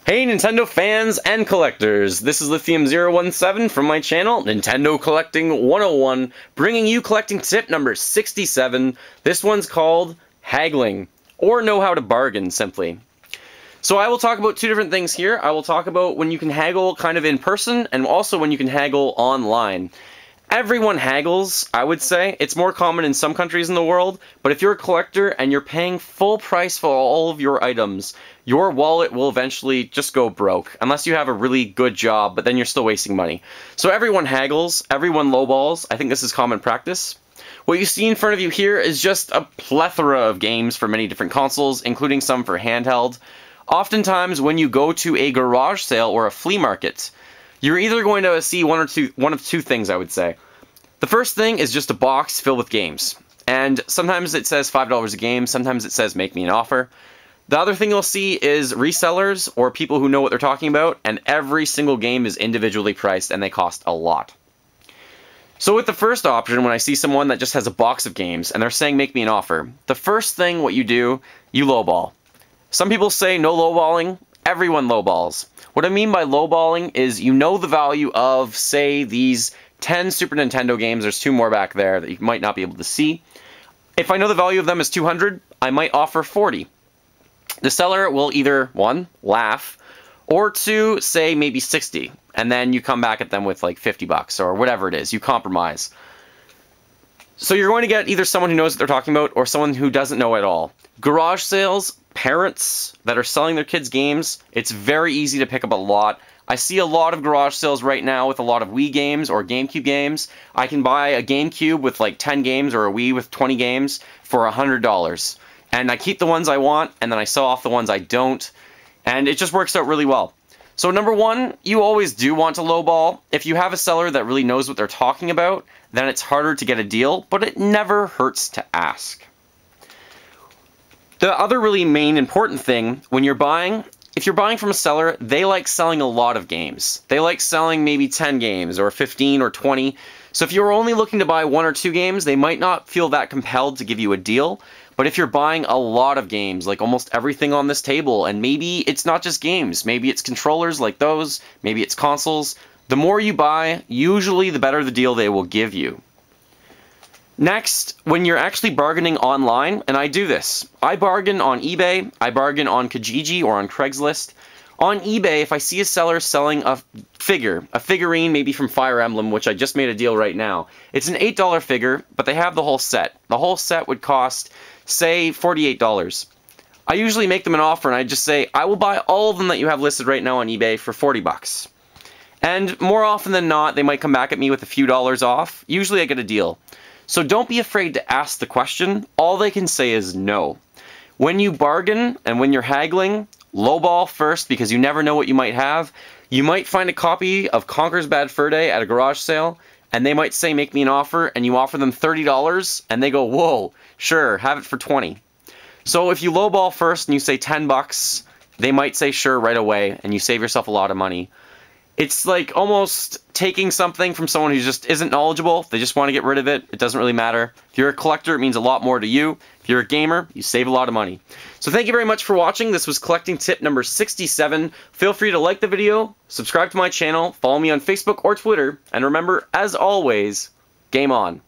Hey Nintendo fans and collectors, this is Lithium017 from my channel, Nintendo Collecting 101, bringing you collecting tip number 67. This one's called Haggling, or Know How to Bargain, simply. So I will talk about two different things here. I will talk about when you can haggle kind of in person, and also when you can haggle online. Everyone haggles, I would say. It's more common in some countries in the world, but if you're a collector and you're paying full price for all of your items, your wallet will eventually just go broke, unless you have a really good job, but then you're still wasting money. So everyone haggles, everyone lowballs. I think this is common practice. What you see in front of you here is just a plethora of games for many different consoles, including some for handheld. Oftentimes, when you go to a garage sale or a flea market, you're either going to see one of two things, I would say. The first thing is just a box filled with games. And sometimes it says $5 a game, sometimes it says make me an offer. The other thing you'll see is resellers or people who know what they're talking about, and every single game is individually priced and they cost a lot. So with the first option, when I see someone that just has a box of games and they're saying make me an offer, the first thing what you do, you lowball. Some people say no lowballing, everyone lowballs. What I mean by lowballing is you know the value of, say, these 10 Super Nintendo games. There's two more back there that you might not be able to see. If I know the value of them is 200, I might offer 40. The seller will either, one, laugh, or two, say maybe 60. And then you come back at them with like 50 bucks or whatever it is. You compromise. So you're going to get either someone who knows what they're talking about or someone who doesn't know at all. Garage sales, parents that are selling their kids games, it's very easy to pick up a lot. I see a lot of garage sales right now with a lot of Wii games or GameCube games. I can buy a GameCube with like 10 games or a Wii with 20 games for $100. And I keep the ones I want and then I sell off the ones I don't. And it just works out really well. So number one, you always do want to lowball. If you have a seller that really knows what they're talking about, then it's harder to get a deal, but it never hurts to ask. The other really main important thing when you're buying, if you're buying from a seller, they like selling a lot of games. They like selling maybe 10 games or 15 or 20. So if you're only looking to buy one or two games, they might not feel that compelled to give you a deal. But if you're buying a lot of games, like almost everything on this table, and maybe it's not just games, maybe it's controllers like those, maybe it's consoles, the more you buy, usually the better the deal they will give you. Next, when you're actually bargaining online, and I do this, I bargain on eBay, I bargain on Kijiji or on Craigslist. On eBay, if I see a seller selling a figurine maybe from Fire Emblem, which I just made a deal right now, it's an $8 figure, but they have the whole set. The whole set would cost, say, $48. I usually make them an offer and I just say, I will buy all of them that you have listed right now on eBay for 40 bucks. And more often than not, they might come back at me with a few dollars off. Usually I get a deal. So don't be afraid to ask the question. All they can say is no. When you bargain and when you're haggling, lowball first because you never know what you might have. You might find a copy of Conker's Bad Fur Day at a garage sale and they might say make me an offer and you offer them $30 and they go, whoa, sure, have it for 20. So if you lowball first and you say 10 bucks, they might say sure right away and you save yourself a lot of money. It's like almost taking something from someone who just isn't knowledgeable. They just want to get rid of it. It doesn't really matter. If you're a collector, it means a lot more to you. If you're a gamer, you save a lot of money. So thank you very much for watching. This was collecting tip number 67. Feel free to like the video, subscribe to my channel, follow me on Facebook or Twitter, and remember, as always, game on.